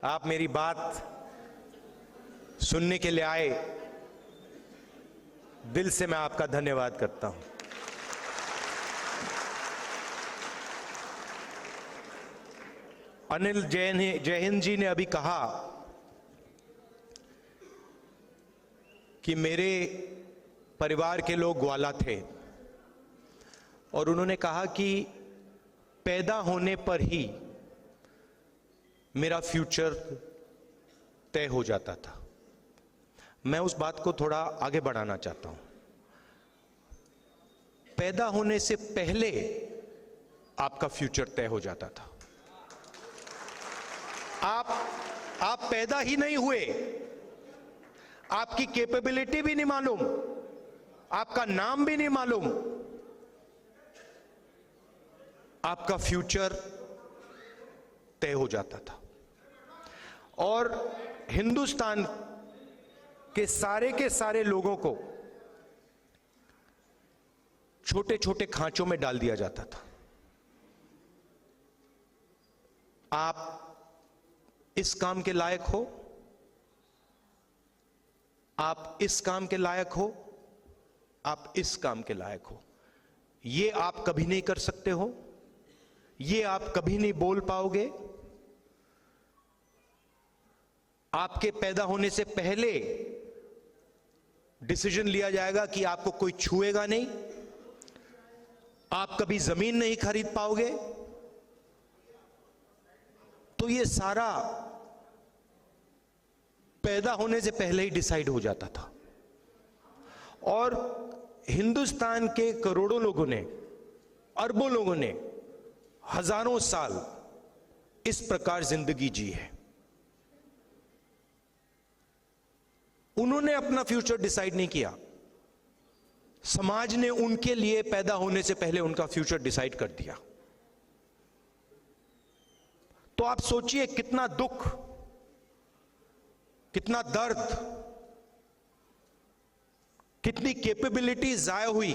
आप मेरी बात सुनने के लिए आए, दिल से मैं आपका धन्यवाद करता हूं। अनिल जैन जी ने अभी कहा कि मेरे परिवार के लोग ग्वाला थे और उन्होंने कहा कि पैदा होने पर ही मेरा फ्यूचर तय हो जाता था। मैं उस बात को थोड़ा आगे बढ़ाना चाहता हूं। पैदा होने से पहले आपका फ्यूचर तय हो जाता था। आप पैदा ही नहीं हुए, आपकी कैपेबिलिटी भी नहीं मालूम, आपका नाम भी नहीं मालूम, आपका फ्यूचर तय हो जाता था। और हिंदुस्तान के सारे लोगों को छोटे छोटे खांचों में डाल दिया जाता था। आप इस काम के लायक हो, आप इस काम के लायक हो, आप इस काम के लायक हो, ये आप कभी नहीं कर सकते हो, ये आप कभी नहीं बोल पाओगे। आपके पैदा होने से पहले डिसीजन लिया जाएगा कि आपको कोई छुएगा नहीं, आप कभी जमीन नहीं खरीद पाओगे। तो ये सारा पैदा होने से पहले ही डिसाइड हो जाता था। और हिंदुस्तान के करोड़ों लोगों ने, अरबों लोगों ने हजारों साल इस प्रकार जिंदगी जी है। उन्होंने अपना फ्यूचर डिसाइड नहीं किया, समाज ने उनके लिए पैदा होने से पहले उनका फ्यूचर डिसाइड कर दिया। तो आप सोचिए कितना दुख, कितना दर्द, कितनी कैपेबिलिटी जाया हुई।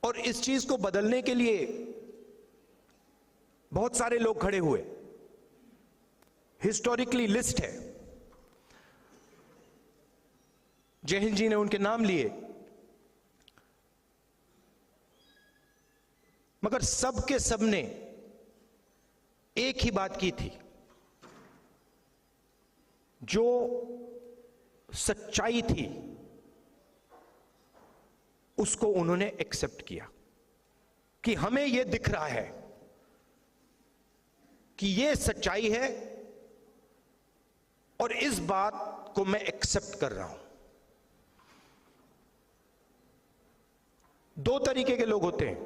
और इस चीज को बदलने के लिए बहुत सारे लोग खड़े हुए। हिस्टोरिकली लिस्ट है, जय हिंद जी ने उनके नाम लिए, मगर सब के सब ने एक ही बात की थी, जो सच्चाई थी उसको उन्होंने एक्सेप्ट किया कि हमें यह दिख रहा है कि यह सच्चाई है और इस बात को मैं एक्सेप्ट कर रहा हूं। दो तरीके के लोग होते हैं,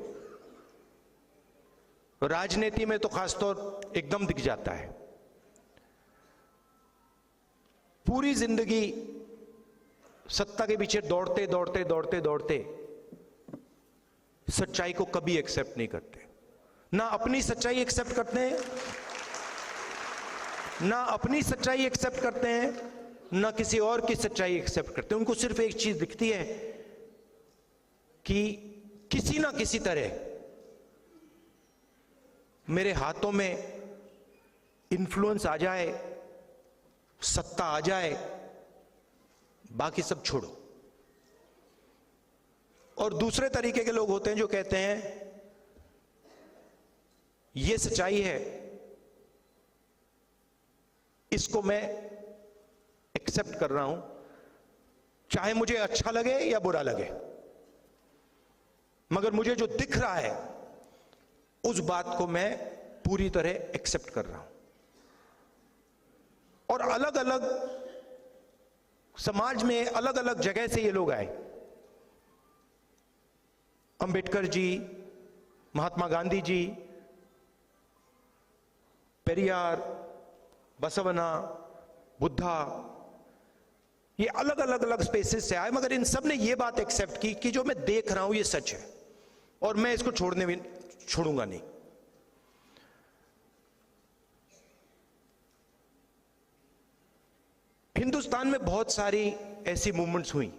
राजनीति में तो खासतौर एकदम दिख जाता है। पूरी जिंदगी सत्ता के पीछे दौड़ते दौड़ते दौड़ते दौड़ते सच्चाई को कभी एक्सेप्ट नहीं करते। ना अपनी सच्चाई एक्सेप्ट करते हैं, ना अपनी सच्चाई एक्सेप्ट करते हैं, ना किसी और की सच्चाई एक्सेप्ट करते हैं। उनको सिर्फ एक चीज दिखती है कि किसी ना किसी तरह मेरे हाथों में इन्फ्लुएंस आ जाए, सत्ता आ जाए, बाकी सब छोड़ो। और दूसरे तरीके के लोग होते हैं जो कहते हैं ये सच्चाई है, इसको मैं एक्सेप्ट कर रहा हूं, चाहे मुझे अच्छा लगे या बुरा लगे, मगर मुझे जो दिख रहा है उस बात को मैं पूरी तरह एक्सेप्ट कर रहा हूं। और अलग अलग समाज में अलग अलग जगह से ये लोग आए। अंबेडकर जी, महात्मा गांधी जी, पेरियार, बसवना, बुद्धा, ये अलग अलग स्पेसेस से आए, मगर इन सब ने ये बात एक्सेप्ट की कि जो मैं देख रहा हूं ये सच है और मैं इसको छोड़ूंगा नहीं। हिंदुस्तान में बहुत सारी ऐसी मूवमेंट्स हुई,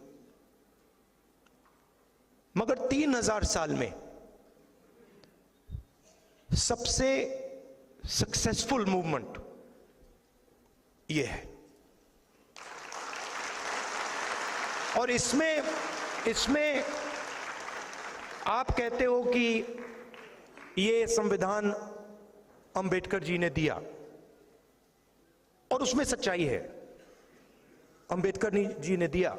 मगर 3000 साल में सबसे सक्सेसफुल मूवमेंट ये है। और इसमें आप कहते हो कि ये संविधान अंबेडकर जी ने दिया, और उसमें सच्चाई है। अंबेडकर जी ने दिया,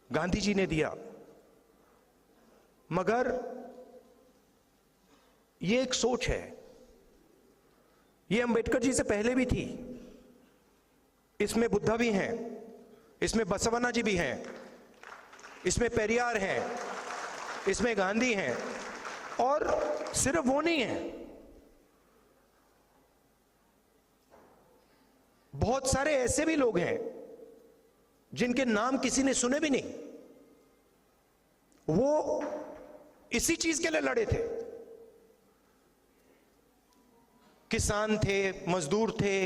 गांधी जी ने दिया, मगर ये एक सोच है। ये अंबेडकर जी से पहले भी थी। इसमें बुद्धा भी हैं, इसमें बसवन्ना जी भी हैं, इसमें पेरियार हैं, इसमें गांधी हैं, और सिर्फ वो नहीं है, बहुत सारे ऐसे भी लोग हैं जिनके नाम किसी ने सुने भी नहीं। वो इसी चीज के लिए लड़े थे। किसान थे, मजदूर थे,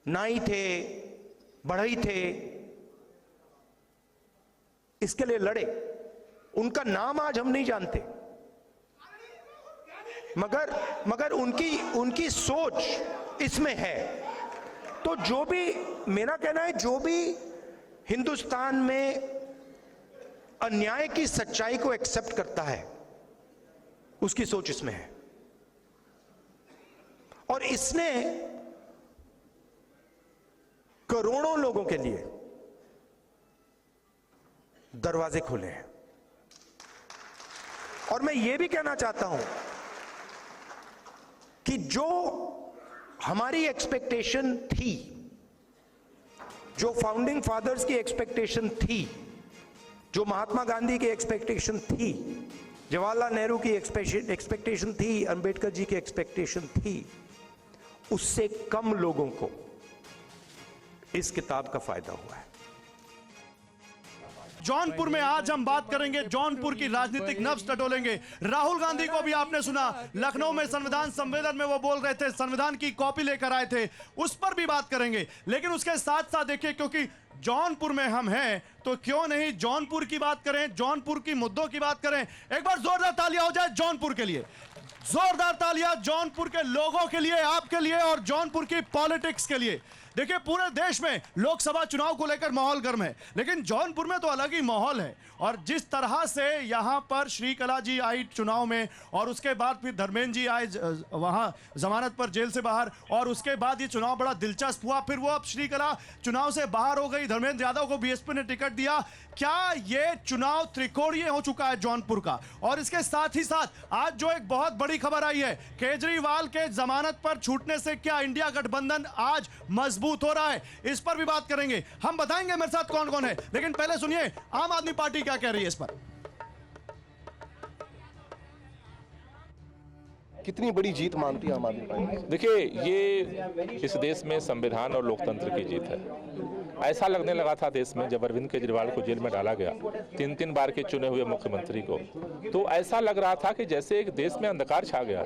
नाई थे, बढ़ई थे, इसके लिए लड़े। उनका नाम आज हम नहीं जानते, मगर उनकी सोच इसमें है। तो जो भी, मेरा कहना है, जो भी हिंदुस्तान में अन्याय की सच्चाई को एक्सेप्ट करता है, उसकी सोच इसमें है। और इसने करोड़ों लोगों के लिए दरवाजे खोले हैं। और मैं यह भी कहना चाहता हूं कि जो हमारी एक्सपेक्टेशन थी, जो फाउंडिंग फादर्स की एक्सपेक्टेशन थी, जो महात्मा गांधी की एक्सपेक्टेशन थी, जवाहरलाल नेहरू की एक्सपेक्टेशन थी, अंबेडकर जी की एक्सपेक्टेशन थी, उससे कम लोगों को इस किताब का फायदा हुआ है। जौनपुर में आज हम बात करेंगे, जौनपुर की राजनीतिक नब्ज टटोलेंगे। राहुल गांधी को भी आपने सुना, लखनऊ में संविधान सम्मेलन में वो बोल रहे थे, संविधान की कॉपी लेकर आए थे, उस पर भी बात करेंगे। लेकिन उसके साथ साथ देखिए, क्योंकि जौनपुर में हम हैं तो क्यों नहीं जौनपुर की बात करें, जौनपुर की मुद्दों की बात करें। एक बार जोरदार तालियां हो जाए जौनपुर के लिए, जोरदार तालियां जौनपुर के लोगों के लिए, आपके लिए और जौनपुर की पॉलिटिक्स के लिए। देखिए, पूरे देश में लोकसभा चुनाव को लेकर माहौल गर्म है, लेकिन जौनपुर में तो अलग ही माहौल है। और जिस तरह से यहां पर श्रीकला जी आई चुनाव में, और उसके बाद फिर धर्मेंद्र जी आए वहां जमानत पर जेल से बाहर, और उसके बाद ये चुनाव बड़ा दिलचस्प हुआ। फिर वो अब श्रीकला चुनाव से बाहर हो गई, धर्मेंद्र यादव को बीएसपी ने टिकट दिया। क्या ये चुनाव त्रिकोणीय हो चुका है जौनपुर का? और इसके साथ ही साथ आज जो एक बहुत बड़ी खबर आई है, केजरीवाल के जमानत पर छूटने से क्या इंडिया गठबंधन आज मजबूत हो रहा है, इस पर भी बात करेंगे। हम बताएंगे मेरे साथ कौन कौन है, लेकिन पहले सुनिए आम आदमी पार्टी क्या कह रही है इस पर। कितनी बड़ी जीत मानती है आम आदमी पार्टी? देखिए, ये इस देश में संविधान और लोकतंत्र की जीत है। ऐसा लगने लगा था देश में, जब अरविंद केजरीवाल को जेल में डाला गया, 3 बार के चुने हुए मुख्यमंत्री को, तो ऐसा लग रहा था कि जैसे एक देश में अंधकार छा गया,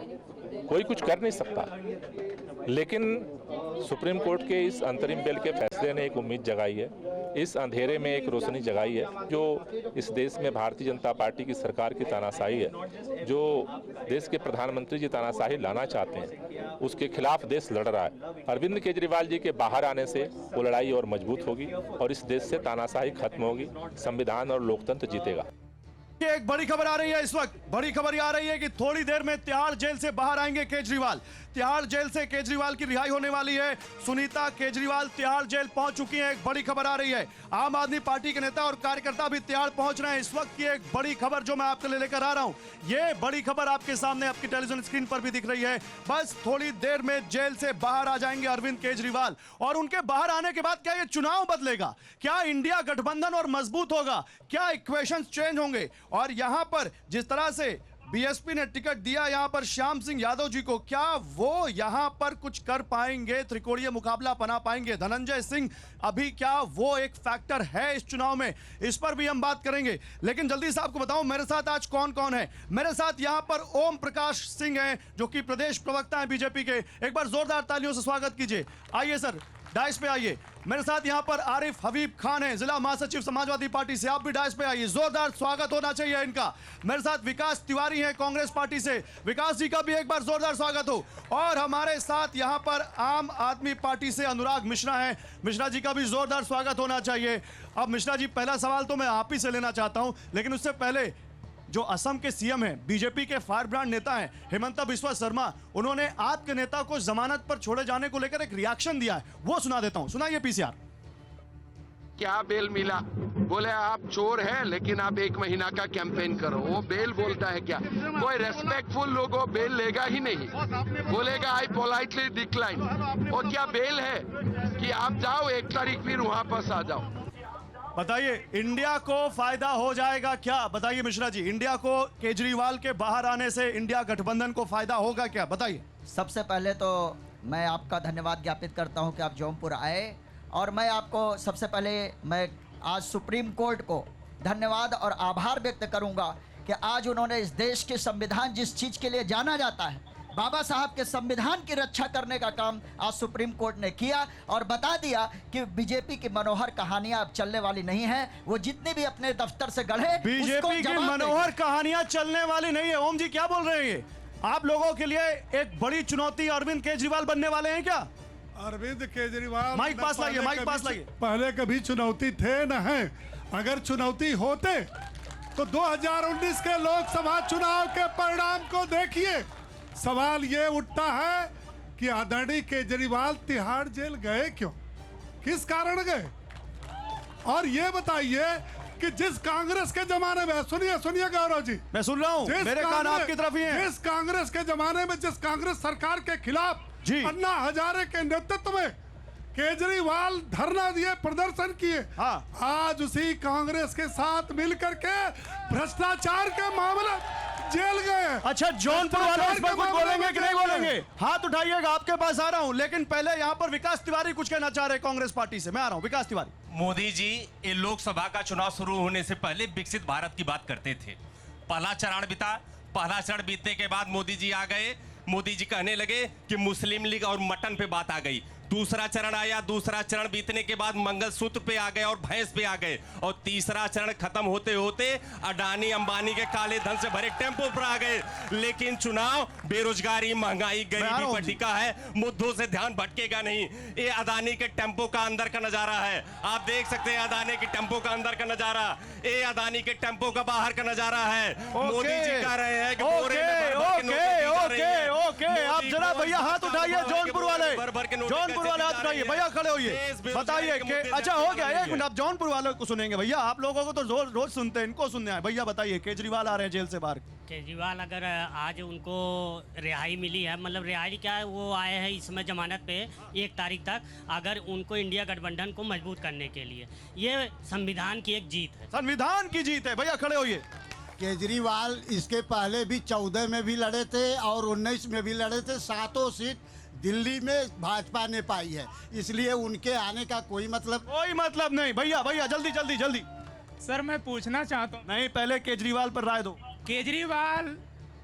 कोई कुछ कर नहीं सकता। लेकिन सुप्रीम कोर्ट के इस अंतरिम बेल के फैसले ने एक उम्मीद जगाई है, इस अंधेरे में एक रोशनी जगाई है। जो इस देश में भारतीय जनता पार्टी की सरकार की तानाशाही है, जो देश के प्रधानमंत्री जी तानाशाही लाना चाहते हैं, उसके खिलाफ देश लड़ रहा है। अरविंद केजरीवाल जी के बाहर आने से वो लड़ाई और मजबूत होगी और इस देश से तानाशाही खत्म होगी, संविधान और लोकतंत्र जीतेगा। ये एक बड़ी खबर आ रही है इस वक्त, बड़ी खबर आ रही है कि थोड़ी देर में तिहाड़ जेल से बाहर आएंगे केजरीवाल। तिहाड़ जेल से केजरीवाल की रिहाई होने वाली है। सुनीता केजरीवाल तिहाड़ जेल पहुंच चुकी हैं, एक बड़ी खबर आ रही है। आम आदमी पार्टी के नेता और कार्यकर्ता भी तिहाड़ पहुंच रहे हैं इस वक्त की एक बड़ी खबर जो मैं आपके लिए लेकर आ रहा हूं। ये बड़ी खबर आपके सामने आपकी टेलीविजन स्क्रीन पर भी दिख रही है। बस थोड़ी देर में जेल से बाहर आ जाएंगे अरविंद केजरीवाल, और उनके बाहर आने के बाद क्या ये चुनाव बदलेगा? क्या इंडिया गठबंधन और मजबूत होगा? क्या इक्वेशंस चेंज होंगे? और यहां पर जिस तरह से बीएसपी ने टिकट दिया यहां पर श्याम सिंह यादव जी को, क्या वो यहां पर कुछ कर पाएंगे, त्रिकोणीय मुकाबला बना पाएंगे? धनंजय सिंह अभी क्या वो एक फैक्टर है इस चुनाव में? इस पर भी हम बात करेंगे। लेकिन जल्दी से आपको बताऊं मेरे साथ आज कौन कौन है। मेरे साथ यहां पर ओम प्रकाश सिंह हैं जो कि प्रदेश प्रवक्ता हैं बीजेपी के। एक बार जोरदार तालियों से स्वागत कीजिए। आइए सर, डाइस पे आइए। मेरे साथ यहाँ पर आरिफ हबीब खान है, जिला महासचिव समाजवादी पार्टी से, आप भी डाइस पे आइए, जोरदार स्वागत होना चाहिए इनका। मेरे साथ विकास तिवारी है कांग्रेस पार्टी से, विकास जी का भी एक बार जोरदार स्वागत हो। और हमारे साथ यहाँ पर आम आदमी पार्टी से अनुराग मिश्रा है, मिश्रा जी का भी जोरदार स्वागत होना चाहिए। अब मिश्रा जी, पहला सवाल तो मैं आप ही से लेना चाहता हूँ, लेकिन उससे पहले जो असम के सीएम हैं, बीजेपी के फायर ब्रांड नेता हैं हिमंता बिस्वा शर्मा, उन्होंने आपके नेता को जमानत पर छोड़े जाने को लेकर एक रिएक्शन दिया है, वो सुना देता हूं। सुनाइए पीसीआर। क्या बेल मिला? बोले आप चोर हैं लेकिन आप 1 महीना का कैंपेन करो। वो बेल बोलता है क्या? कोई रेस्पेक्टफुल लोग वो बेल लेगा ही नहीं, बोलेगा आई पोलाइटली डिक्लाइन। वो क्या बेल है कि आप जाओ 1 तारीख फिर वहां पास आ जाओ? बताइए, इंडिया को फायदा हो जाएगा क्या? बताइए मिश्रा जी, इंडिया को केजरीवाल के बाहर आने से इंडिया गठबंधन को फायदा होगा क्या? बताइए। सबसे पहले तो मैं आपका धन्यवाद ज्ञापित करता हूं कि आप जौनपुर आए, और मैं आपको सबसे पहले मैं आज सुप्रीम कोर्ट को धन्यवाद और आभार व्यक्त करूंगा कि आज उन्होंने इस देश के संविधान, जिस चीज़ के लिए जाना जाता है, बाबा साहब के संविधान की रक्षा करने का काम आज सुप्रीम कोर्ट ने किया और बता दिया कि बीजेपी की मनोहर कहानियां अब चलने वाली नहीं है। वो जितने भी अपने दफ्तर से गढ़े, बीजेपी की मनोहर कहानियां चलने वाली नहीं है। ओम जी क्या बोल रहे हैं? आप लोगों के लिए एक बड़ी चुनौती अरविंद केजरीवाल बनने वाले हैं क्या? अरविंद केजरीवाल माइक पास लाइए, माइक पास लाइए। पहले कभी चुनौती थे न है। अगर चुनौती होते तो 2019 के लोकसभा चुनाव के परिणाम को देखिए। सवाल ये उठता है कि आदरणीय केजरीवाल तिहाड़ जेल गए क्यों, किस कारण गए? और ये बताइए कि जिस कांग्रेस के जमाने में, सुनिए गौरव जी, मैं सुन रहा हूं, मेरे कान आपकी तरफ ही हैं। जिस कांग्रेस के जमाने में, जिस कांग्रेस सरकार के खिलाफ जी, अन्ना हजारे के नेतृत्व में केजरीवाल धरना दिए, प्रदर्शन किए, हाँ, आज उसी कांग्रेस के साथ मिलकर के भ्रष्टाचार के मामले जेल गए। अच्छा, जौनपुर वाले इस पर कुछ बोलेंगे कि नहीं बोलेंगे? हाथ उठाइएगा, आपके पास आ रहा हूं। लेकिन पहले यहाँ पर विकास तिवारी कुछ कहना चाह रहे हैं कांग्रेस पार्टी से। मैं आ रहा हूं, विकास तिवारी। मोदी जी ये लोकसभा का चुनाव शुरू होने से पहले विकसित भारत की बात करते थे। पहला चरण बीता, पहला चरण बीतने के बाद मोदी जी आ गए। मोदी जी कहने लगे कि मुस्लिम लीग और मटन पे बात आ गई। दूसरा चरण आया, दूसरा चरण बीतने के बाद मंगलसूत्र पे आ गए और भैंस पे आ गए, और तीसरा चरण खत्म होते होते अडानी अंबानी के काले धन से भरे टेम्पो पर आ गए। लेकिन चुनाव बेरोजगारी, महंगाई, गरीबी पर टिका है। मुद्दों से ध्यान भटकेगा नहीं। ये अदानी के टेम्पो का अंदर का नजारा है, आप देख सकते हैं अदानी के टेम्पो का अंदर का नजारा, ये अदानी के टेम्पो का बाहर का नजारा है। मोदी जी कह रहे हैं कि आप जरा भैया हाथ उठाइए, जौनपुर वाले हाथ उठाइए भैया, खड़े होइए, बताइए कि अच्छा हो गया। 1 मिनट, आप जौनपुर वालों को सुनेंगे भैया, आप लोगों को तो रोज सुनते हैं, इनको सुनने आए। भैया बताइए, केजरीवाल आ रहे हैं जेल से बाहर। केजरीवाल अगर आज उनको रिहाई मिली है, मतलब रिहाई क्या है, वो आए हैं इसमें जमानत पे 1 तारीख तक, अगर उनको इंडिया गठबंधन को मजबूत करने के लिए, ये संविधान की एक जीत है, संविधान की जीत है। भैया खड़े होइए। केजरीवाल इसके पहले भी 14 में भी लड़े थे और 19 में भी लड़े थे। 7 सीट दिल्ली में भाजपा ने पाई है, इसलिए उनके आने का कोई मतलब नहीं। भैया जल्दी। सर मैं पूछना चाहता हूँ। नहीं, पहले केजरीवाल पर राय दो। केजरीवाल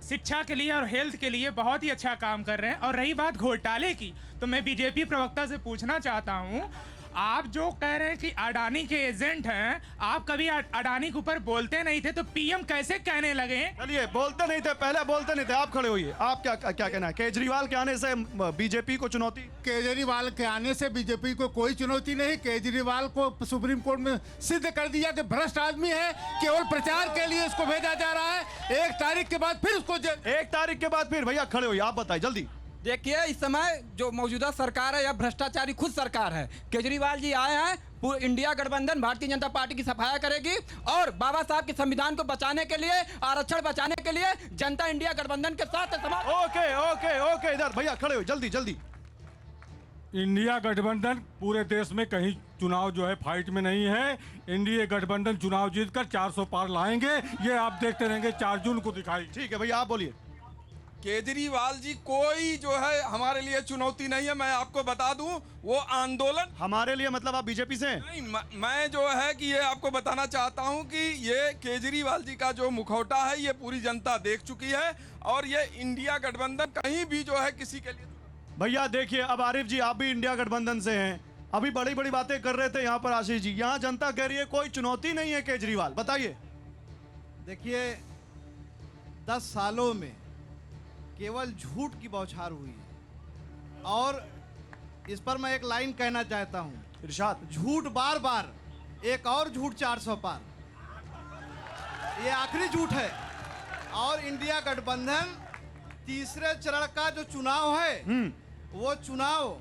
शिक्षा के लिए और हेल्थ के लिए बहुत ही अच्छा काम कर रहे हैं। और रही बात घोटाले की, तो मैं बीजेपी प्रवक्ता से पूछना चाहता हूँ, आप जो कह रहे हैं कि अडानी के एजेंट हैं, आप कभी अडानी के ऊपर बोलते नहीं थे, तो पीएम कैसे कहने लगे? चलिए, बोलते नहीं थे, पहले बोलते नहीं थे। आप खड़े होइए, आप क्या कहना है? केजरीवाल के आने से बीजेपी को चुनौती? केजरीवाल के आने से बीजेपी को कोई चुनौती नहीं। केजरीवाल को सुप्रीम कोर्ट में सिद्ध कर दिया कि भ्रष्ट आदमी है, केवल प्रचार के लिए उसको भेजा जा रहा है। 1 तारीख के बाद फिर उसको 1 तारीख के बाद फिर। भैया खड़े होइए, आप बताइए जल्दी। देखिए, इस समय जो मौजूदा सरकार है या भ्रष्टाचारी खुद सरकार है। केजरीवाल जी आए हैं, इंडिया गठबंधन भारतीय जनता पार्टी की सफाया करेगी, और बाबा साहब के संविधान को बचाने के लिए, आरक्षण बचाने के लिए जनता इंडिया गठबंधन के साथ है। ओके, इधर भैया खड़े हो, जल्दी। इंडिया गठबंधन पूरे देश में कहीं चुनाव जो है फाइट में नहीं है। इंडिया गठबंधन चुनाव जीतकर 400 पार लाएंगे, ये आप देखते रहेंगे। 4 जून को दिखाई। ठीक है भैया, आप बोलिए। केजरीवाल जी कोई जो है हमारे लिए चुनौती नहीं है। मैं आपको बता दूं, वो आंदोलन हमारे लिए मतलब आप बीजेपी से हैं? नहीं, मैं जो है कि ये आपको बताना चाहता हूं कि ये केजरीवाल जी का जो मुखौटा है, ये पूरी जनता देख चुकी है, और ये इंडिया गठबंधन कहीं भी जो है किसी के लिए। भैया देखिए, अब आरिफ जी आप भी इंडिया गठबंधन से हैं, अभी बड़ी बड़ी बातें कर रहे थे यहाँ पर आशीष जी, यहाँ जनता कह रही है कोई चुनौती नहीं है केजरीवाल, बताइए। देखिए 10 सालों में केवल झूठ की बौछार हुई है, और इस पर मैं एक लाइन कहना चाहता हूं, इरशाद। झूठ बार बार, एक और झूठ 400 पार, ये आखिरी झूठ है। और इंडिया गठबंधन तीसरे चरण का जो चुनाव है वो चुनाव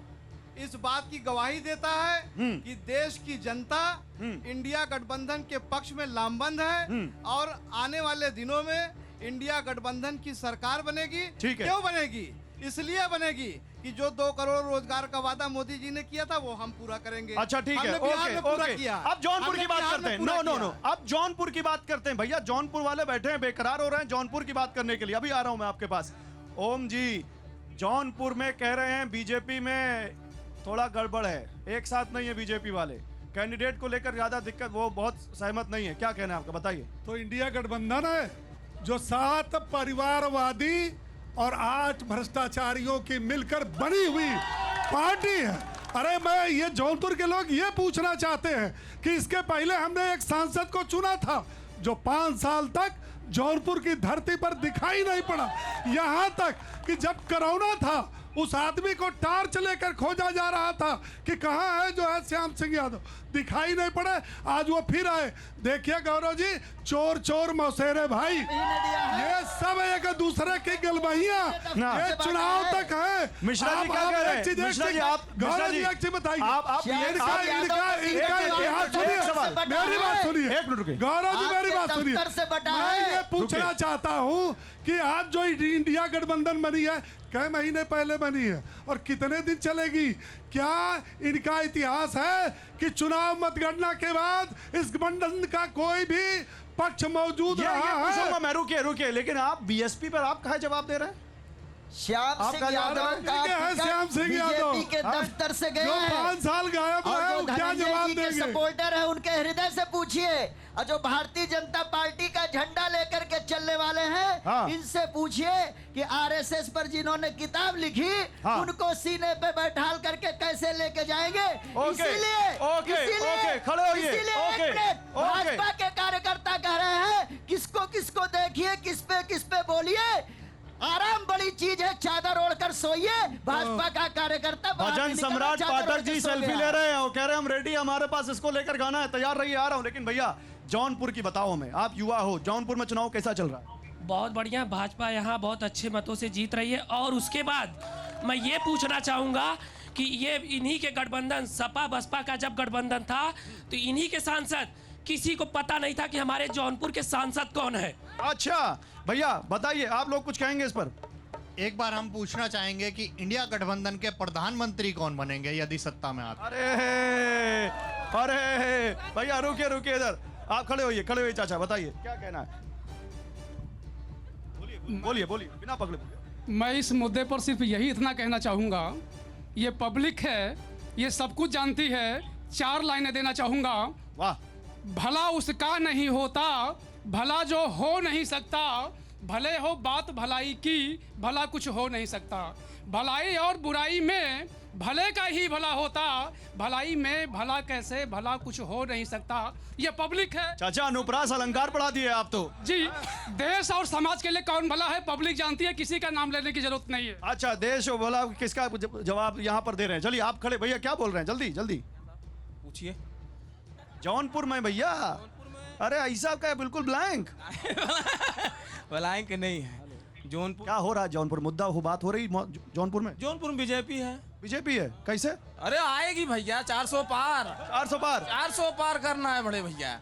इस बात की गवाही देता है कि देश की जनता इंडिया गठबंधन के पक्ष में लामबंद है, और आने वाले दिनों में इंडिया गठबंधन की सरकार बनेगी। क्यों बनेगी? इसलिए बनेगी कि जो 2 करोड़ रोजगार का वादा मोदी जी ने किया था वो हम पूरा करेंगे। अच्छा ठीक है, ओके, ओके। किया। अब जौनपुर की बात करते हैं। नो, अब जौनपुर की बात करते हैं भैया। जौनपुर वाले बैठे हैं, बेकरार हो रहे हैं जौनपुर की बात करने के लिए। अभी आ रहा हूं मैं आपके पास। ओम जी, जौनपुर में कह रहे हैं बीजेपी में थोड़ा गड़बड़ है, एक साथ नहीं है बीजेपी वाले, कैंडिडेट को लेकर ज्यादा दिक्कत, वो बहुत सहमत नहीं है। क्या कहना है आपका, बताइए। तो इंडिया गठबंधन है जो 7 परिवारवादी और 8 भ्रष्टाचारियों की मिलकर बनी हुई पार्टी है। अरे मैं ये जौनपुर के लोग ये पूछना चाहते हैं कि इसके पहले हमने एक सांसद को चुना था जो 5 साल तक जौनपुर की धरती पर दिखाई नहीं पड़ा, यहाँ तक कि जब कोरोना था उस आदमी को टार्च लेकर खोजा जा रहा था कि कहाँ है जो है श्याम सिंह यादव, दिखाई नहीं पड़े। आज वो फिर आए। देखिए गौरव जी, चोर चोर मौसेरे भाई, ये सब एक दूसरे की गलबहियां, ये चुनाव तक है। मिश्रा जी क्या कह रहे हैं? मिश्रा जी आप, गौरव जी एक चीज बताइए, इनका इतिहास सुनिए, मेरी बात सुनिए, एक मिनट रुकिए। गौरव जी मेरी बात सुनिए। मैं ये पूछना चाहता हूँ कि आज जो इंडिया गठबंधन बनी है, कई महीने पहले बनी है और कितने दिन चलेगी? क्या इनका इतिहास है कि चुनाव मतगणना के बाद इस गठबंधन का कोई भी पक्ष मौजूद रहा है? मैं रुकिए, लेकिन आप बीएसपी पर आप कहा जवाब दे रहे हैं? श्याम सिंह यादव बीजेपी के दफ्तर से गए हैं, 5 साल गायब रहे, क्या जवाब देंगे? सपोर्टर है, उनके हृदय से पूछिए। और जो भारतीय जनता पार्टी का झंडा लेकर के चलने वाले हैं, इनसे पूछिए कि आरएसएस पर जिन्होंने किताब लिखी, उनको सीने पे बैठाल करके कैसे लेके जाएंगे। इसीलिए भाजपा के कार्यकर्ता कह रहे हैं किसको किसको देखिए, किस पे बोलिए, आराम बड़ी चीज है, चादर ओढ़कर सोइए। भाजपा का कार्यकर्ता भजन सम्राट पाठक जी सेल्फी ले रहे हैं और कह रहे हैं हम रेडी, हमारे पास इसको लेकर गाना है, तैयार रहिए, आ रहा हूं। लेकिन भैया जौनपुर की बताओ हमें, आप युवा हो, जौनपुर में चुनाव कैसा चल रहा है? बहुत बढ़िया, भाजपा यहाँ बहुत अच्छे मतों से जीत रही है। और उसके बाद मैं ये पूछना चाहूँगा कि ये इन्हीं के गठबंधन, सपा बसपा का जब गठबंधन था तो इन्हीं के सांसद, किसी को पता नहीं था कि हमारे जौनपुर के सांसद कौन है। अच्छा भैया बताइए, आप लोग कुछ कहेंगे इस पर? एक बार हम पूछना चाहेंगे कि इंडिया गठबंधन के प्रधानमंत्री कौन बनेंगे यदि सत्ता में आते? अरे भैया रुकिए इधर, आप खड़े होइए चाचा, बताइए क्या कहना है? बोलिए बिना पकड़े। मैं इस मुद्दे पर सिर्फ यही इतना कहना चाहूँगा, ये पब्लिक है, ये सब कुछ जानती है। 4 लाइनें देना चाहूँगा। वाह। भला उसका नहीं होता, भला जो हो नहीं सकता, भले हो बात भलाई की, भला कुछ हो नहीं सकता। भलाई और बुराई में भले का ही भला होता, भलाई में भला कैसे, भला कुछ हो नहीं सकता। ये पब्लिक है। चाचा अनुप्रास अलंकार पढ़ा दिए आप तो। जी, देश और समाज के लिए कौन भला है पब्लिक जानती है, किसी का नाम लेने की जरूरत नहीं है। अच्छा, देश और भला किसका जवाब यहाँ पर दे रहे हैं? चलिए आप खड़े, भैया क्या बोल रहे हैं? जल्दी पूछिए। जौनपुर में भैया, अरे ऐसा क्या बिल्कुल ब्लैंक ब्लैंक नहीं है। जौनपुर क्या हो रहा है? जौनपुर मुद्दा हो, बात हो रही जौनपुर में बीजेपी है। बीजेपी है, कैसे? अरे आएगी भैया 400 पार 400 पार करना है बड़े भैया।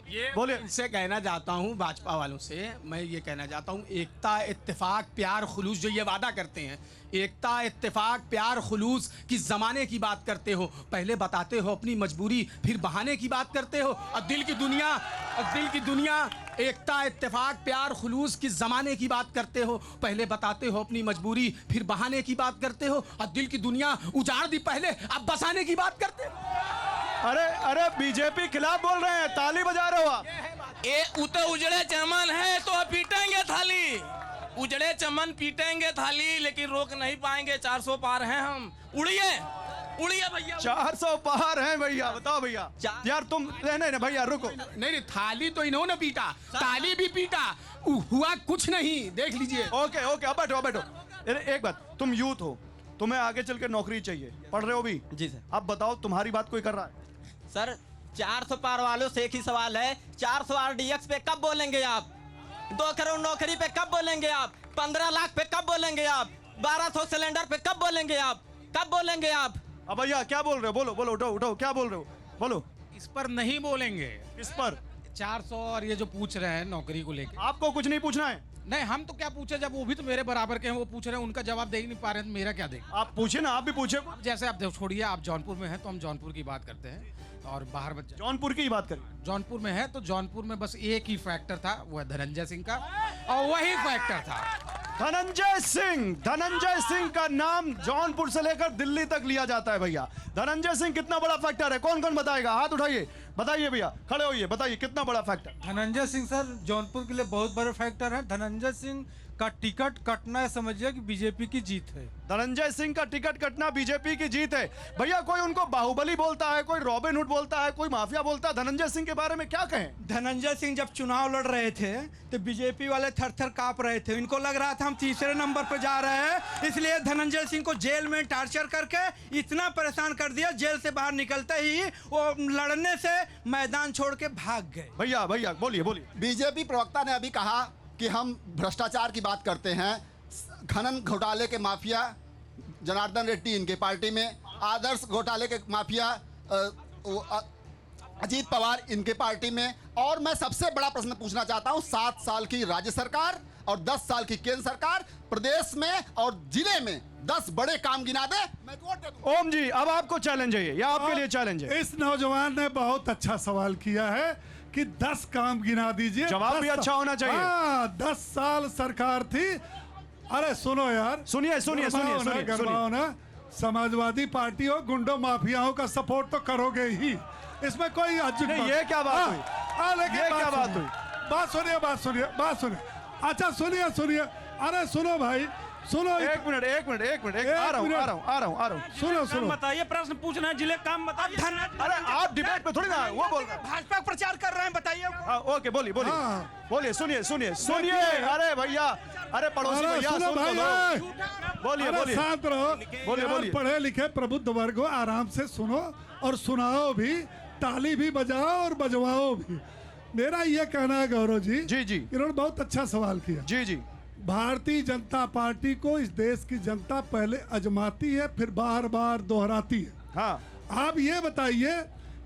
ये बोले इनसे कहना चाहता हूँ, भाजपा वालों से मैं ये कहना चाहता हूँ, एकता इत्तेफाक प्यार खुलूस जो ये वादा करते हैं, एकता इत्तेफाक प्यार खुलूस की ज़माने की बात करते हो, पहले बताते हो अपनी मजबूरी, फिर बहाने की बात करते हो। और दिल की दुनिया एकता इत्तेफाक प्यार खुलूस की ज़माने की बात करते हो, पहले बताते हो अपनी मजबूरी, फिर बहाने की बात करते हो। और दिल की दुनिया उजाड़ दी पहले, अब बसाने की बात करते हो। अरे बीजेपी खिलाफ बोल रहे हैं, ताली बजा रहे हो आप। ये उते उजड़े चमन है तो पीटेंगे थाली, उजड़े चमन पीटेंगे थाली, लेकिन रोक नहीं पाएंगे। 400 पार हैं हम। उड़िए उड़िए भैया 400 पार हैं भैया, बताओ भैया। यार तुम नहीं भैया रुको। नहीं थाली तो इन्होंने पीटा, ताली भी पीटा, हुआ कुछ नहीं, देख लीजिए। ओके ओके, अब बैठो अब बैठो। एक बात, तुम यूथ हो, तुम्हें आगे चल के नौकरी चाहिए, पढ़ रहे हो भी? जी सर। अब बताओ तुम्हारी बात कोई कर रहा है? सर 400 पार वालों से एक ही सवाल है, 400 RDX पे कब बोलेंगे आप? 2 करोड़ नौकरी पे कब बोलेंगे आप? 15 लाख पे कब बोलेंगे आप? 1200 सिलेंडर पे कब बोलेंगे आप? कब बोलेंगे आप? अब भैया क्या बोल रहे हो? बोलो बोलो, उठो उठो, क्या बोल रहे हो? बोलो। इस पर नहीं बोलेंगे। इस पर 400 और ये जो पूछ रहे हैं नौकरी को लेकर, आपको कुछ नहीं पूछना है? नहीं हम तो क्या पूछे, जब वो भी तो मेरे बराबर के हैं, वो पूछ रहे हैं, उनका जवाब दे ही नहीं पा रहे हैं, तो मेरा क्या दें? आप पूछे ना, आप भी पूछे। जैसे आप छोड़िए, आप जौनपुर में हैं तो हम जौनपुर की बात करते हैं, और बाहर जौनपुर की ही बात करें। जौनपुर में है तो जौनपुर में बस एक ही फैक्टर था, वो है धनंजय सिंह का, और वही फैक्टर था धनंजय सिंह। धनंजय सिंह का नाम जौनपुर से लेकर दिल्ली तक लिया जाता है भैया। धनंजय सिंह कितना बड़ा फैक्टर है? कौन कौन बताएगा? हाथ उठाइए, बताइए भैया, खड़े होइए, बताइए कितना बड़ा फैक्टर। धनंजय सिंह सर जौनपुर के लिए बहुत बड़ा फैक्टर है। धनंजय सिंह का टिकट कटना समझिए कि बीजेपी की जीत है। धनंजय सिंह का टिकट कटना बीजेपी की जीत है भैया। कोई उनको बाहुबली बोलता है, कोई रॉबिन हुड बोलता है, कोई माफिया बोलता है। धनंजय सिंह के बारे में क्या कहें? धनंजय सिंह जब चुनाव लड़ रहे थे तो बीजेपी वाले थर-थर कांप रहे थे, इनको लग रहा था हम तीसरे नंबर पर जा रहे हैं, इसलिए धनंजय सिंह को जेल में टार्चर करके इतना परेशान कर दिया, जेल से बाहर निकलते ही वो लड़ने से मैदान छोड़ के भाग गए। भैया भैया बोलिए बोलिए। बीजेपी प्रवक्ता ने अभी कहा कि हम भ्रष्टाचार की बात करते हैं, खनन घोटाले के माफिया जनार्दन रेड्डी इनके पार्टी में, आदर्श घोटाले के माफिया अजीत पवार इनके पार्टी में, और मैं सबसे बड़ा प्रश्न पूछना चाहता हूं, 7 साल की राज्य सरकार और 10 साल की केंद्र सरकार, प्रदेश में और जिले में 10 बड़े काम गिना दे, मैं वोट दे दूं। ओम जी अब आपको चैलेंज है, या आपके लिए चैलेंज है? इस नौजवान ने बहुत अच्छा सवाल किया है कि 10 काम गिना दीजिए। जवाब भी अच्छा होना चाहिए। हाँ, 10 साल सरकार थी। अरे सुनो यार, सुनिए सुनिए सुनिए सुनिए ना, समाजवादी पार्टी हो, गुंडों माफियाओं का सपोर्ट तो करोगे ही, इसमें कोई नहीं। ये क्या बात हुई? लेकिन ये क्या बात हुई? बात सुनिए। अच्छा सुनिए। अरे सुनो भाई, सुनो। एक मिनट आ रहा हूँ। सुनो बताइए, प्रश्न पूछना है, जिले काम बताइए। अरे आप डिबेट में थोड़ी ना, वो बोल रहे हैं भाजपा प्रचार कर रहे हैं, बताइए। ओके बोलिए सुनिए। अरे भैया, अरे पड़ोसी भैया बोलिए शांत रहो। बोलिए। पढ़े लिखे प्रबुद्ध वर्ग हो, आराम से सुनो और सुनाओ भी, ताली भी बजाओ और बजवाओ भी। मेरा ये कहना है गौरव जी, इन्होंने बहुत अच्छा सवाल किया। जी भारतीय जनता पार्टी को इस देश की जनता पहले आजमाती है, फिर बार बार दोहराती है। हाँ। आप ये बताइए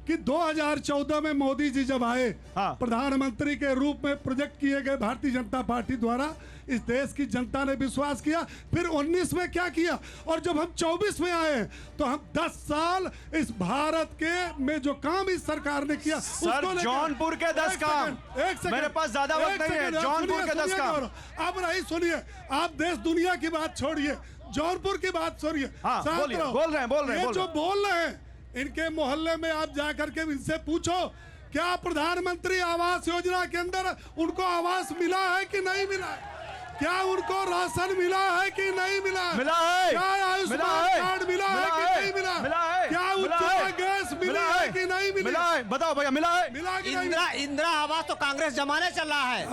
कि 2014 में मोदी जी जब आए, प्रधानमंत्री के रूप में प्रोजेक्ट किए गए भारतीय जनता पार्टी द्वारा, इस देश की जनता ने विश्वास किया। फिर 19 में क्या किया, और जब हम 24 में आए तो हम 10 साल इस भारत के में जो काम इस सरकार ने किया, सर जौनपुर के 10 काम, एक सेकंड, मेरे पास ज्यादा वक्त नहीं है। जौनपुर के 10 काम। अब नहीं सुनिए, आप देश दुनिया की बात छोड़िए, जौनपुर की बात छोड़िए। बोल रहे हैं। जो बोल रहे हैं, इनके मोहल्ले में आप जाकर के इनसे पूछो, क्या प्रधानमंत्री आवास योजना के अंदर उनको आवास मिला है कि नहीं मिला है? क्या उनको राशन मिला है कि नहीं मिला है? मिला है। क्या आयुष्मान कार्ड मिला है कि नहीं मिला है? क्या उज्ज्वला गैस मिला है कि नहीं मिला है? बताओ भैया, मिला है? इंदिरा आवास तो कांग्रेस जमाने चल रहा है,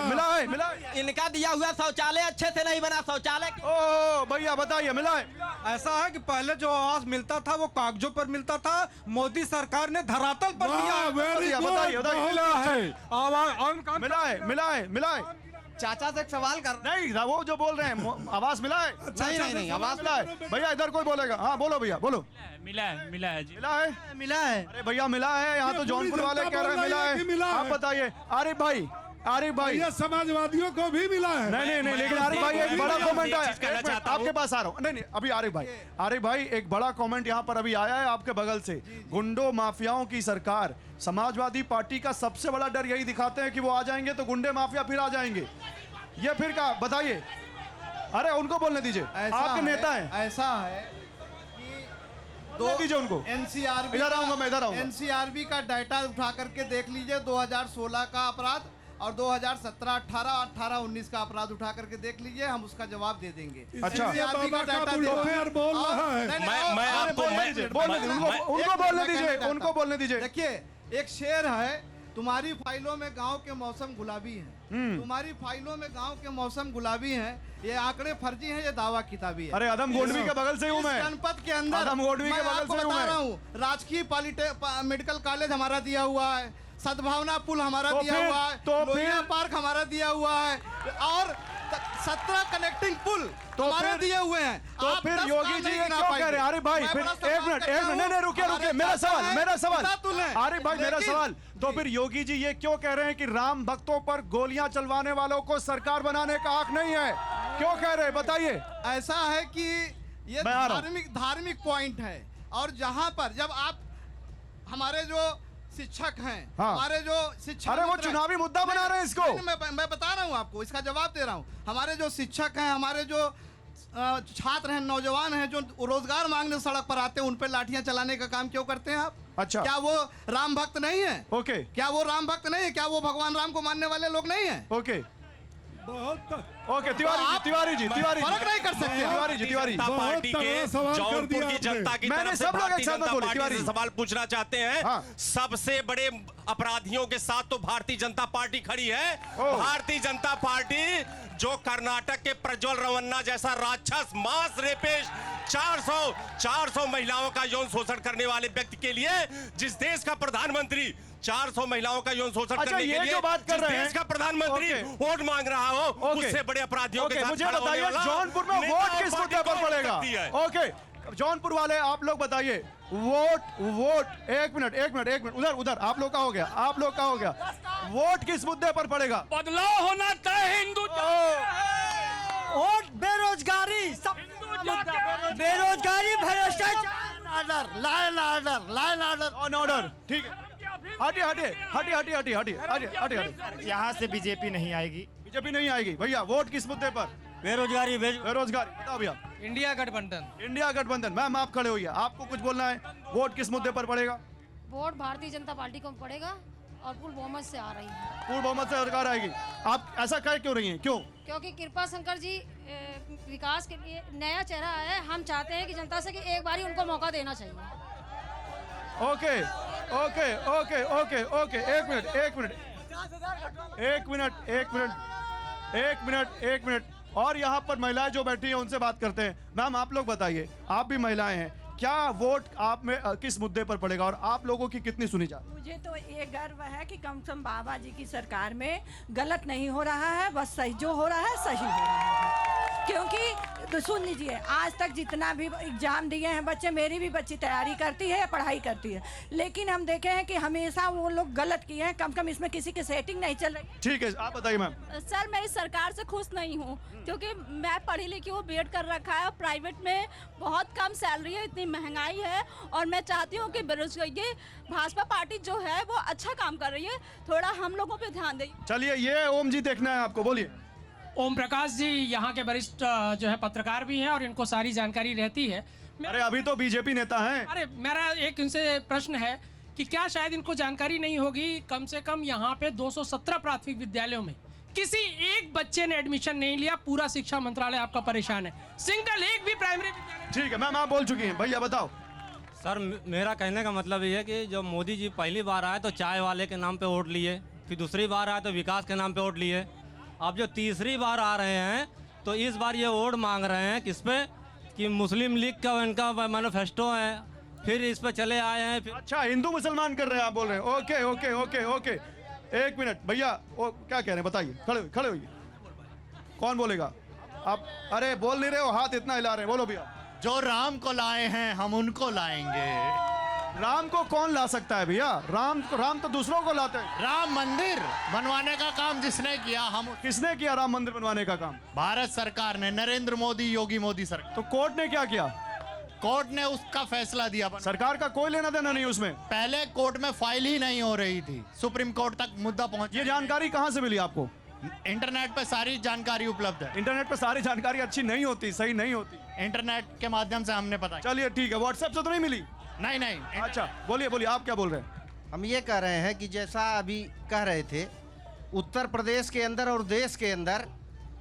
मिला है। इनका दिया हुआ शौचालय अच्छे से नहीं बना, शौचालय। ओ भैया बताइए, मिला है? ऐसा है कि पहले जो आवास मिलता था वो कागजों पर मिलता था, मोदी सरकार ने धरातल पर दिया। बताइए। मिला है। चाचा से एक सवाल कर। नहीं, वो जो बोल रहे हैं आवास मिला है? नहीं आवास मिला है। भैया इधर कोई बोलेगा? हाँ बोलो भैया, बोलो। मिला है जी। मिला है। अरे भैया मिला है, यहाँ तो जौनपुर वाले कह रहे हैं मिला है। आप बताइए। आरिफ भाई ये समाजवादियों को भी मिला है। नहीं, लेकिन आरिफ भाई एक बड़ा कमेंट आया, आपके पास आ रहा हूँ। नहीं, अभी आरिफ भाई एक बड़ा कमेंट यहाँ पर अभी आया है आपके बगल से। गुंडों माफियाओं की सरकार, समाजवादी पार्टी का सबसे बड़ा डर यही दिखाते हैं कि वो आ जाएंगे तो गुंडे माफिया फिर आ जाएंगे। ये फिर क्या बताइए? अरे उनको बोलने दीजिए, आपके नेता हैं। ऐसा है दीजिए उनको। एनसीआरबी इधर आऊंगा मैं, इधर आऊंगा। एनसीआरबी का डाटा उठा करके देख लीजिए, 2016 का अपराध और 2017, 18, 18, 19 का अपराध उठा करके देख लीजिए, हम उसका जवाब दे देंगे। अच्छा, इसी आदमी का बाबा का डाटा बुलडोजर बोल रहा है। नहीं, मैं आपको उनको बोलने दीजिए। देखिए, एक शेर है, तुम्हारी फाइलों में गांव के मौसम गुलाबी हैं, तुम्हारी फाइलों में गांव के मौसम गुलाबी हैं, ये आंकड़े फर्जी हैं, ये दावा किताबी है। अरे आदम गोडवी के बगल से हूँ मैं, जनपद के अंदर आदम गोडवी के बगल से हूँ बता मैं। रहा हूँ, राजकीय मेडिकल कॉलेज हमारा दिया हुआ है, सद्भावना पुल हमारा दिया हुआ है, लोहिया पार्क हमारा दिया हुआ है, और 17 कनेक्टिंग पुल हमारे दिए हुए हैं। तो आप फिर 10 योगी काम जी नहीं ये गिना क्यों पाएंगे। कह रहे हैं? अरे भाई मैं फिर बड़ा एक सवाल मिनट, करता हूं। नहीं रुकिए, हमारे मेरा सवाल, चाचा मेरा हैं, सवाल, पिता तुल हैं। अरे भाई मेरा लेकिन- सवाल, तो फिर योगी जी ये क्यों कह रहे हैं कि राम भक्तों पर गोलियां चलवाने वालों को सरकार बनाने का हक नहीं है? क्यों कह रहे हैं, बताइए। ऐसा है कि ये मैं आ रहा हूं। धार्मिक पॉइंट है, और जहां पर जब आप हमारे जो शिक्षक हैं, हाँ। हमारे जो शिक्षक, अरे वो चुनावी मुद्दा बना रहे हैं इसको। मैं बता रहा हूं आपको, इसका जवाब दे रहा हूं। हमारे जो शिक्षक हैं, हमारे जो छात्र हैं, नौजवान हैं, जो रोजगार मांगने सड़क पर आते हैं, उन पर लाठियां चलाने का काम क्यों करते हैं आप? अच्छा, क्या वो राम भक्त नहीं है? ओके, क्या वो राम भक्त नहीं है? क्या वो भगवान राम को मानने वाले लोग नहीं है? ओके, बहुत ओके, तिवारी जी, फर्क नहीं कर सकते। तिवारी जी, पार्टी के तगड़ा सवाल कर जौनपुर दिया की आपने। जनता की मैंने तरफ से सब लोग एक भारतीय साथ में जनता बोले, पार्टी तिवारी से जी। सवाल पूछना चाहते हैं। हाँ। सबसे बड़े अपराधियों के साथ तो भारतीय जनता पार्टी खड़ी है। ओह। भारतीय जनता पार्टी जो कर्नाटक के प्रज्वल रवन्ना जैसा राक्षस, मांस रेपेश, 400 महिलाओं का यौन शोषण करने वाले व्यक्ति के लिए, जिस देश का प्रधानमंत्री 400 महिलाओं का यौन शोषण अच्छा, करने ये के लिए जो बात कर जिस रहे हैं, देश का प्रधानमंत्री ओके। वोट मांग रहा हो, ओके। उससे बड़े अपराधियों के ओके, साथ मुझे खड़ा होने बताइए वाला जौनपुर में नेता वोट और किस पार्टी मुद्दे पर कौन हो पड़ेगा? सकती है? ओके, जौनपुर वाले आप लोग बताइए, वोट एक मिनट, उधर आप लोग का हो गया, वोट किस मुद्दे पर पड़ेगा? बदलाव होना तय हिंदू वोट बेरोजगारी, बेरोजगारी, भ्रष्टाचार, लाइन ऑर्डर, ठीक है, हटिए। यहाँ से बीजेपी नहीं आएगी। बीजेपी नहीं आएगी भैया। वोट किस मुद्दे पर? बेरोजगारी, बेरोजगारी, बताओ भैया। इंडिया गठबंधन। मैम आप खड़े होइए, आपको कुछ बोलना है? वोट किस मुद्दे पर पड़ेगा? वोट भारतीय जनता पार्टी को पड़ेगा और पूर्ण बहुमत से आ रही है। पूर्ण बहुमत से सरकार आएगी। आप ऐसा कह क्यों रही हैं? क्यों? क्योंकि कृपा शंकर जी विकास के लिए नया चेहरा है। हम चाहते हैं कि जनता से कि एक बार ही उनको मौका देना चाहिए। ओके, एक मिनट। और यहाँ पर महिलाएं जो बैठी हैं उनसे बात करते हैं। मैम आप लोग बताइए, आप भी महिलाएं हैं, क्या वोट आप में किस मुद्दे पर पड़ेगा और आप लोगों की कितनी सुनी जाती? मुझे तो ये गर्व है कि कम से कम बाबा जी की सरकार में गलत नहीं हो रहा है, बस सही जो हो रहा है सही हो रहा है। क्योंकि तो सुन लीजिए, आज तक जितना भी एग्जाम दिए हैं बच्चे, मेरी भी बच्ची तैयारी करती है, पढ़ाई करती है, लेकिन हम देखे हैं कि हमेशा वो लोग गलत किए हैं। कम से कम इसमें किसी की सेटिंग नहीं चल रही। ठीक है, आप बताइए मैम। सर मैं इस सरकार से खुश नहीं हूँ, क्योंकि मैं पढ़ी लिखी हूँ, बीएड कर रखा है और प्राइवेट में बहुत कम सैलरी है, इतनी महंगाई है, और मैं चाहती हूँ कि बेरोजगारी भाजपा पार्टी जो है वो अच्छा काम कर रही है, थोड़ा हम लोगों पे ध्यान दें। चलिए, ये ओम जी देखना है आपको, बोलिए। ओम प्रकाश जी यहाँ के वरिष्ठ जो है पत्रकार भी हैं और इनको सारी जानकारी रहती है। अरे अभी तो बीजेपी नेता हैं। अरे मेरा एक इनसे प्रश्न है कि क्या शायद इनको जानकारी नहीं होगी, कम से कम यहाँ पे 217 प्राथमिक विद्यालयों में किसी एक बच्चे ने एडमिशन नहीं लिया। पूरा शिक्षा मंत्रालय आपका परेशान है, सिंगल एक भी प्राइमरी विद्यालय। ठीक है मैम, आप बोल चुकी हैं, भैया बताओ। सर मेरा कहने का मतलब ये है कि जब मोदी जी पहली बार आए तो चाय वाले के नाम पे वोट लिए, फिर दूसरी बार आए तो विकास के नाम पे वोट लिए, अब जो तीसरी बार आ रहे हैं तो इस बार ये वोट मांग रहे हैं किस पे? कि मुस्लिम लीग का इनका मैनिफेस्टो है, फिर इस पे चले आए हैं। फिर अच्छा, हिंदू मुसलमान कर रहे हैं आप बोल रहे हैं? ओके, एक मिनट भैया, वो क्या कह रहे हैं बताइए, खड़े होइए। कौन बोलेगा? आप अरे बोल नहीं रहे हो, हाथ इतना हिला रहे हैं, बोलो भैया। जो राम को लाए हैं हम उनको लाएंगे। राम को कौन ला सकता है भैया? राम तो दूसरों को लाते हैं। राम मंदिर बनवाने का काम जिसने किया, हम किसने किया राम मंदिर बनवाने का काम? भारत सरकार ने, नरेंद्र मोदी, योगी मोदी सरकार। तो कोर्ट ने क्या किया? कोर्ट ने उसका फैसला दिया। सरकार का कोई लेना देना नहीं उसमें। पहले कोर्ट में फाइल ही नहीं हो रही थी, सुप्रीम कोर्ट तक मुद्दा पहुंच। ये जानकारी कहाँ से मिली आपको? इंटरनेट पे सारी जानकारी उपलब्ध है। इंटरनेट पे सारी जानकारी अच्छी नहीं होती, सही नहीं होती। इंटरनेट के माध्यम से हमने पता। चलिए ठीक है, व्हाट्सएप से तो नहीं मिली? नहीं। अच्छा बोलिए, आप क्या बोल रहे हैं? हम ये कह रहे हैं कि जैसा अभी कह रहे थे उत्तर प्रदेश के अंदर और देश के अंदर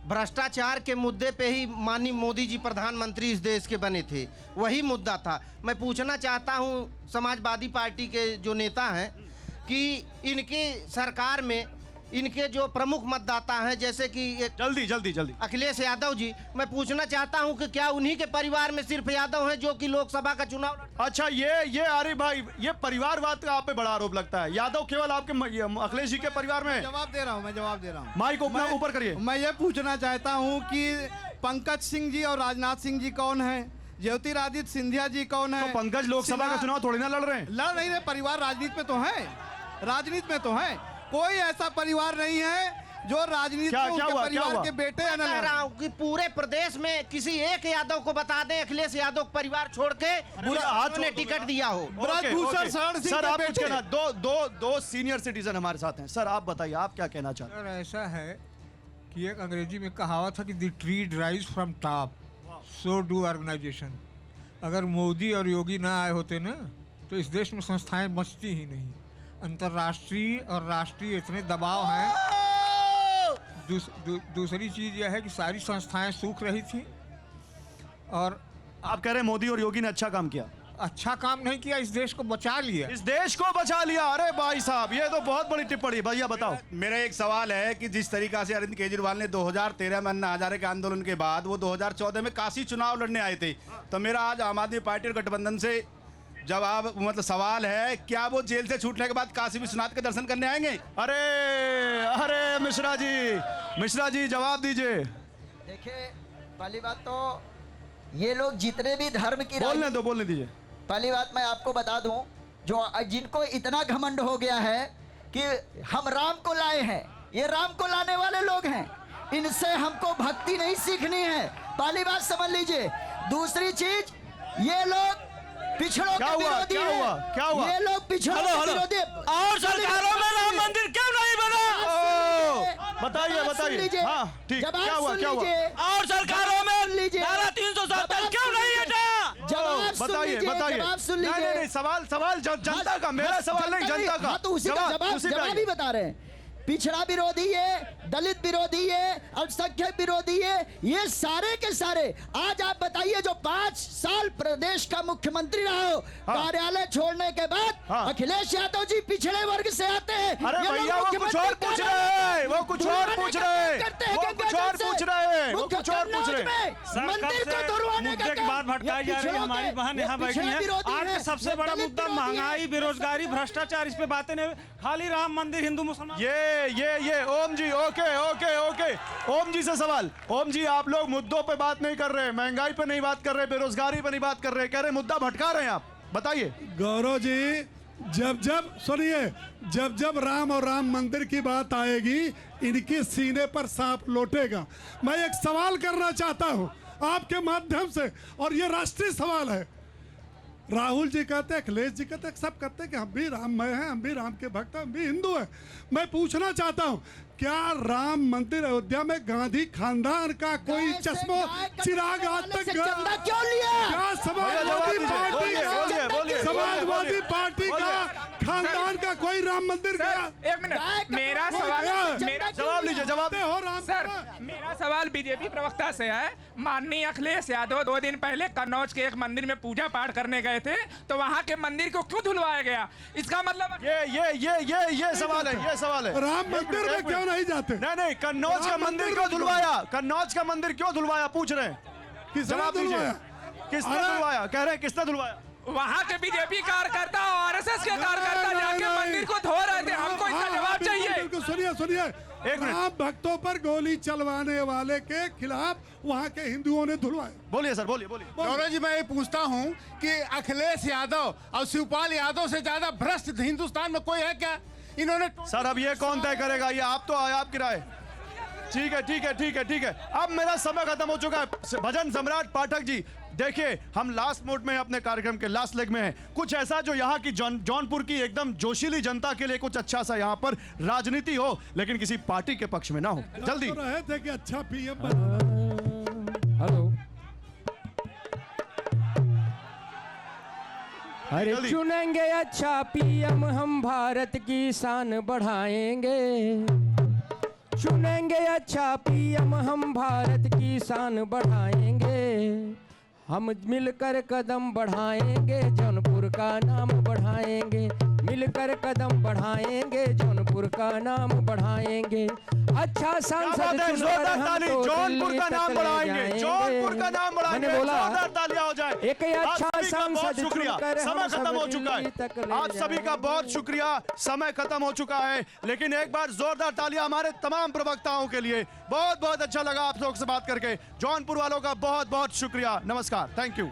भ्रष्टाचार के मुद्दे पे ही माननीय मोदी जी प्रधानमंत्री इस देश के बने थे, वही मुद्दा था। मैं पूछना चाहता हूं समाजवादी पार्टी के जो नेता हैं कि इनके सरकार में इनके जो प्रमुख मतदाता हैं, जैसे कि जल्दी अखिलेश यादव जी, मैं पूछना चाहता हूं कि क्या उन्हीं के परिवार में सिर्फ यादव हैं जो कि लोकसभा का चुनाव। अच्छा, ये आरिफ भाई, ये परिवारवाद का आप पे बड़ा आरोप लगता है। यादव केवल आपके अखिलेश जी के परिवार में? जवाब दे रहा हूँ। माइक ऊपर करिए। मैं ये पूछना चाहता हूँ कि पंकज सिंह जी और राजनाथ सिंह जी कौन है, ज्योतिरादित्य सिंधिया जी कौन है? तो पंकज लोकसभा का चुनाव थोड़ी ना लड़ रहे हैं। लड़ नहीं रहे, परिवार राजनीति में तो है, कोई ऐसा परिवार नहीं है जो राजनीति में उनके परिवार के बेटे कह रहा हूं कि पूरे प्रदेश में किसी एक यादव को बता दें अखिलेश यादव परिवार छोड़ के ने टिकट दिया हो। ब्रजभूषण शरण सिंह सर, आप कुछ कहना, दो सीनियर सिटीजन हमारे साथ हैं। सर आप बताइए, आप क्या कहना चाहते हैं? सर ऐसा है कि एक अंग्रेजी में कहावत है कि the tree drives from top, so do organization. अगर मोदी और योगी ना आए होते ना तो इस देश में संस्थाएं बचती ही नहीं। अंतर्राष्ट्रीय और राष्ट्रीय इतने दबाव हैं। दूसरी चीज यह है कि सारी संस्थाएं सूख रही थी। और आप कह रहे हैं मोदी और योगी ने अच्छा काम किया? अच्छा काम नहीं किया, इस देश को बचा लिया। इस देश को बचा लिया? अरे भाई साहब, ये तो बहुत बड़ी टिप्पणी। भैया बताओ। मेरा एक सवाल है कि जिस तरीका से अरविंद केजरीवाल ने 2013 में अन्ना हजारे के आंदोलन के बाद वो 2014 में काशी चुनाव लड़ने आए थे, तो मेरा आज आम आदमी पार्टी और गठबंधन से जवाब सवाल है, क्या वो जेल से छूटने के बाद काशी विश्वनाथ के दर्शन करने आएंगे? अरे मिश्रा जी जवाब दीजिए। देखिए, पहली बात तो ये लोग जितने भी धर्म की बोलने दीजिए। पहली बात मैं आपको बता दूं, जो जिनको इतना घमंड हो गया है कि हम राम को लाए हैं, ये राम को लाने वाले लोग हैं, इनसे हमको भक्ति नहीं सीखनी है। पहली बात समझ लीजिए। दूसरी चीज, ये लोग पिछड़ों के विरोधी हैं। क्या हुआ? ये लोग पिछड़ों के विरोधी। और सरकारों में राम मंदिर क्यों नहीं बना? बताइए। हाँ ठीक, क्या हुआ? और सरकारों में धारा 370 क्यों नहीं हटा? बताइए। नहीं, सवाल जनता का, मेरा सवाल नहीं, जनता का। तो उसी का जवाब ही बता रहे हैं। पिछड़ा विरोधी है, दलित विरोधी है, अल्पसंख्यक विरोधी है, ये सारे के सारे। आज आप बताइए, जो 5 साल प्रदेश का मुख्यमंत्री रहा हो, कार्यालय छोड़ने के बाद अखिलेश यादव जी पिछड़े वर्ग से आते हैं। अरे भैया, वो कुछ और पूछ रहे हैं। मंदिर को तुड़वाने का की बात भटकाई जा रही है। हमारी बहन यहाँ बैठी है। आज का सबसे बड़ा मुद्दा महंगाई, बेरोजगारी, भ्रष्टाचार, इस पे बातें नहीं, खाली राम मंदिर, हिंदू मुसलमान। ये ओम जी, ओके ओम जी से सवाल। ओम जी, आप लोग मुद्दों पे बात नहीं कर रहे, महंगाई पे नहीं बात कर रहे, बेरोजगारी पे नहीं बात कर रहे, कह रहे मुद्दा भटका रहे हैं आप। बताइए। गौरव जी, जब राम और राम मंदिर की बात आएगी, इनके सीने पर सांप लौटेगा। मैं एक सवाल करना चाहता हूं आपके माध्यम से, और ये राष्ट्रीय सवाल है। राहुल जी कहते हैं, अखिलेश जी कहते हैं, सब कहते हैं कि हम भी राममय हैं, हम भी राम के भक्त हैं, हम भी हिंदू हैं। मैं पूछना चाहता हूं, क्या राम मंदिर अयोध्या में गांधी खानदान का कोई चश्मो चिराग आज तक क्यों लिया? क्या समाजवादी पार्टी का खानदान का कोई राम मंदिर गया? एक मिनट, मेरा सवाल, जवाब लीजिए। जवाब हो राम सर, मेरा सवाल बीजेपी प्रवक्ता से है। माननीय अखिलेश यादव 2 दिन पहले कन्नौज के एक मंदिर में पूजा पाठ करने गए थे, तो वहाँ के मंदिर को क्यों धुलवाया गया? इसका मतलब ये सवाल है। राम मंदिर में क्यों नहीं जाते? नहीं, कन्नौज का मंदिर क्यों धुलवाया? कन्नौज का मंदिर क्यों धुलवाया, पूछ रहे हैं। जवाब दीजिए। किसने धुलवाया? कह रहे हैं किसने धुलवाया? वहाँ के बीजेपी कार्यकर्ता और आरएसएस के कार्यकर्ता जाके मंदिर को धो रहे थे। हमको इसका जवाब चाहिए। सुनिए, राम भक्तों पर गोली चलवाने वाले के खिलाफ वहाँ के हिंदुओं ने धुलवाया। बोलिए सर, बोलिए। गौरव जी, मैं ये पूछता हूँ कि अखिलेश यादव और शिवपाल यादव से ज्यादा भ्रष्ट हिंदुस्तान में कोई है क्या? इन्होंने सर, अब ये कौन तय करेगा? ये आप तो आपकी राय। ठीक है। अब मेरा समय खत्म हो चुका है। भजन सम्राट पाठक जी, देखिए, हम लास्ट मोड में अपने कार्यक्रम के लास्ट लेग में हैं। कुछ ऐसा जो यहाँ की जौनपुर की एकदम जोशीली जनता के लिए कुछ अच्छा सा यहाँ पर राजनीति हो, लेकिन किसी पार्टी के पक्ष में ना हो। जल्दी। तो रहे थे कि अच्छा पीएम। हेलो, अरे चुनेंगे अच्छा पीएम, हम भारत की शान बढ़ाएंगे। चुनेंगे अच्छा पीएम, हम भारत की शान बढ़ाएंगे। हम मिलकर कदम बढ़ाएंगे, जौनपुर का नाम बढ़ाएंगे। मिलकर कदम बढ़ाएंगे, जौनपुर का नाम बढ़ाएंगे। अच्छा सांसद चुनकर हम तो जौनपुर का दिल्ली नाम तक ले बढ़ाएंगे, जौनपुर का नाम बढ़ाएंगे। मैंने बोला जोरदार तालियां हो जाए। एक अच्छा आप सभी का बहुत सांसद शुक्रिया, चुनकर हम समय खत्म सब हो चुका दिल्ली तक ले है। आप सभी का बहुत शुक्रिया, समय खत्म हो चुका है। लेकिन एक बार जोरदार तालियां हमारे तमाम प्रवक्ताओं के लिए। बहुत बहुत अच्छा लगा आप लोग से बात करके। जौनपुर वालों का बहुत बहुत शुक्रिया। नमस्कार, थैंक यू।